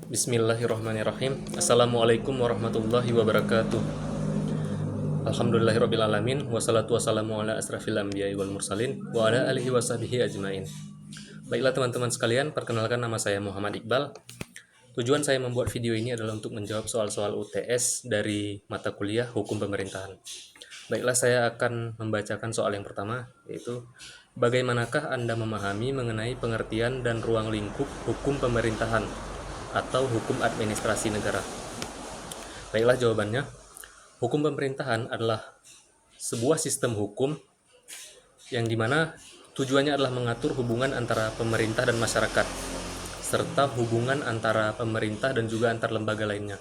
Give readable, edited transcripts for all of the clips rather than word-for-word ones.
Bismillahirrahmanirrahim. Assalamualaikum warahmatullahi wabarakatuh. Alhamdulillahirrabbilalamin. Wassalatu wassalamu ala asrafil anbiya'i wal mursalin wa ala alihi wa sahbihi ajmain. Baiklah teman-teman sekalian, perkenalkan nama saya Muhammad Iqbal. Tujuan saya membuat video ini adalah untuk menjawab soal-soal UTS dari mata kuliah Hukum Pemerintahan. Baiklah, saya akan membacakan soal yang pertama, yaitu bagaimanakah Anda memahami mengenai pengertian dan ruang lingkup hukum pemerintahan atau hukum administrasi negara? Baiklah, jawabannya. Hukum pemerintahan adalah sebuah sistem hukum yang dimana tujuannya adalah mengatur hubungan antara pemerintah dan masyarakat, serta hubungan antara pemerintah dan juga antar lembaga lainnya.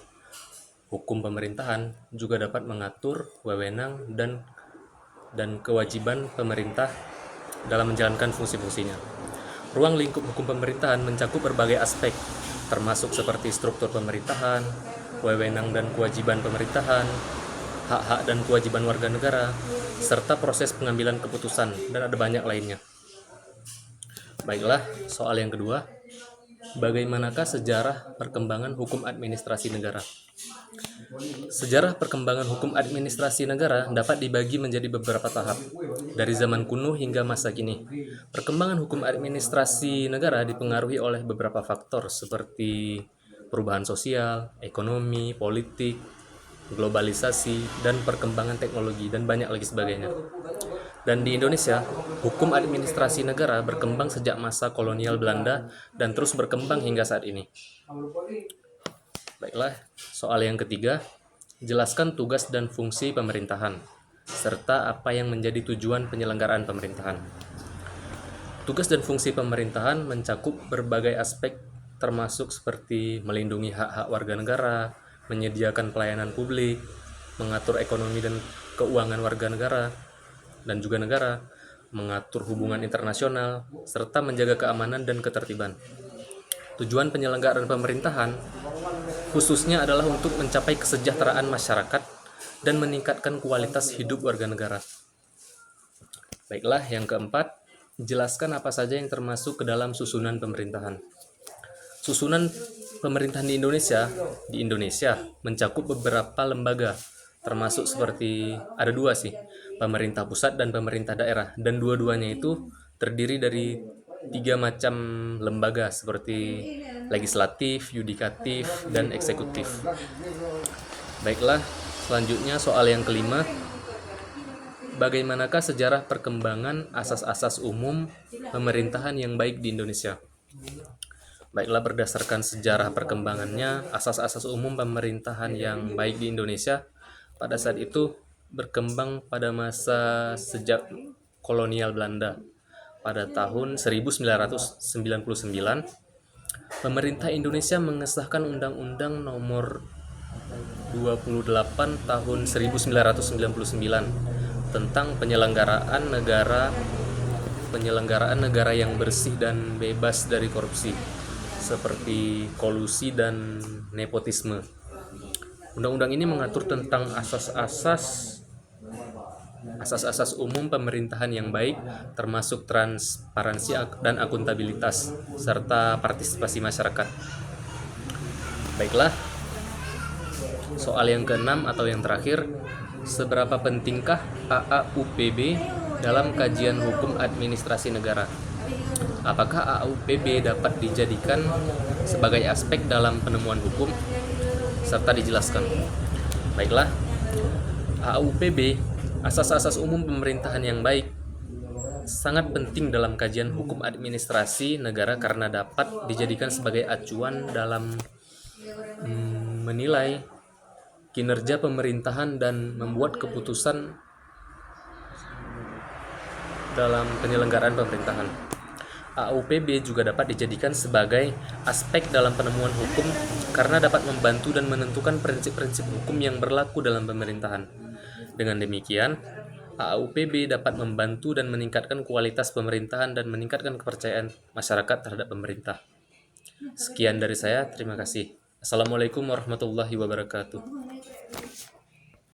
Hukum pemerintahan juga dapat mengatur wewenang dan kewajiban pemerintah dalam menjalankan fungsi-fungsinya. Ruang lingkup hukum pemerintahan mencakup berbagai aspek, termasuk seperti struktur pemerintahan, wewenang dan kewajiban pemerintahan, hak-hak dan kewajiban warga negara, serta proses pengambilan keputusan, dan ada banyak lainnya. Baiklah, soal yang kedua. Bagaimanakah sejarah perkembangan hukum administrasi negara? Sejarah perkembangan hukum administrasi negara dapat dibagi menjadi beberapa tahap, dari zaman kuno hingga masa kini. Perkembangan hukum administrasi negara dipengaruhi oleh beberapa faktor seperti perubahan sosial, ekonomi, politik, globalisasi, dan perkembangan teknologi, dan banyak lagi sebagainya. Dan di Indonesia, hukum administrasi negara berkembang sejak masa kolonial Belanda dan terus berkembang hingga saat ini. Baiklah, soal yang ketiga, jelaskan tugas dan fungsi pemerintahan, serta apa yang menjadi tujuan penyelenggaraan pemerintahan. Tugas dan fungsi pemerintahan mencakup berbagai aspek, termasuk seperti melindungi hak-hak warga negara, menyediakan pelayanan publik, mengatur ekonomi dan keuangan warga negara dan juga negara, mengatur hubungan internasional, serta menjaga keamanan dan ketertiban. Tujuan penyelenggaraan pemerintahan khususnya adalah untuk mencapai kesejahteraan masyarakat dan meningkatkan kualitas hidup warga negara. Baiklah, yang keempat, jelaskan apa saja yang termasuk ke dalam susunan pemerintahan. Susunan pemerintahan di Indonesia mencakup beberapa lembaga, termasuk seperti ada dua sih, pemerintah pusat dan pemerintah daerah, dan dua-duanya itu terdiri dari 3 macam lembaga seperti legislatif, yudikatif, dan eksekutif. Baiklah, selanjutnya soal yang kelima, bagaimanakah sejarah perkembangan asas-asas umum pemerintahan yang baik di Indonesia? Baiklah, berdasarkan sejarah perkembangannya, asas-asas umum pemerintahan yang baik di Indonesia pada saat itu berkembang pada masa sejak kolonial Belanda. Pada tahun 1999, pemerintah Indonesia mengesahkan Undang-Undang Nomor 28 Tahun 1999 tentang penyelenggaraan negara yang bersih dan bebas dari korupsi, seperti kolusi dan nepotisme. Undang-undang ini mengatur tentang asas-asas umum pemerintahan yang baik, termasuk transparansi dan akuntabilitas, serta partisipasi masyarakat. Baiklah, soal yang keenam atau yang terakhir, seberapa pentingkah AAUPB dalam kajian hukum administrasi negara? Apakah AAUPB dapat dijadikan sebagai aspek dalam penemuan hukum? Serta dijelaskan. Baiklah, AAUPB, asas-asas umum pemerintahan yang baik, sangat penting dalam kajian hukum administrasi negara karena dapat dijadikan sebagai acuan dalam menilai kinerja pemerintahan dan membuat keputusan dalam penyelenggaraan pemerintahan. AAUPB juga dapat dijadikan sebagai aspek dalam penemuan hukum karena dapat membantu dan menentukan prinsip-prinsip hukum yang berlaku dalam pemerintahan. Dengan demikian, AAUPB dapat membantu dan meningkatkan kualitas pemerintahan dan meningkatkan kepercayaan masyarakat terhadap pemerintah. Sekian dari saya, terima kasih. Assalamualaikum warahmatullahi wabarakatuh.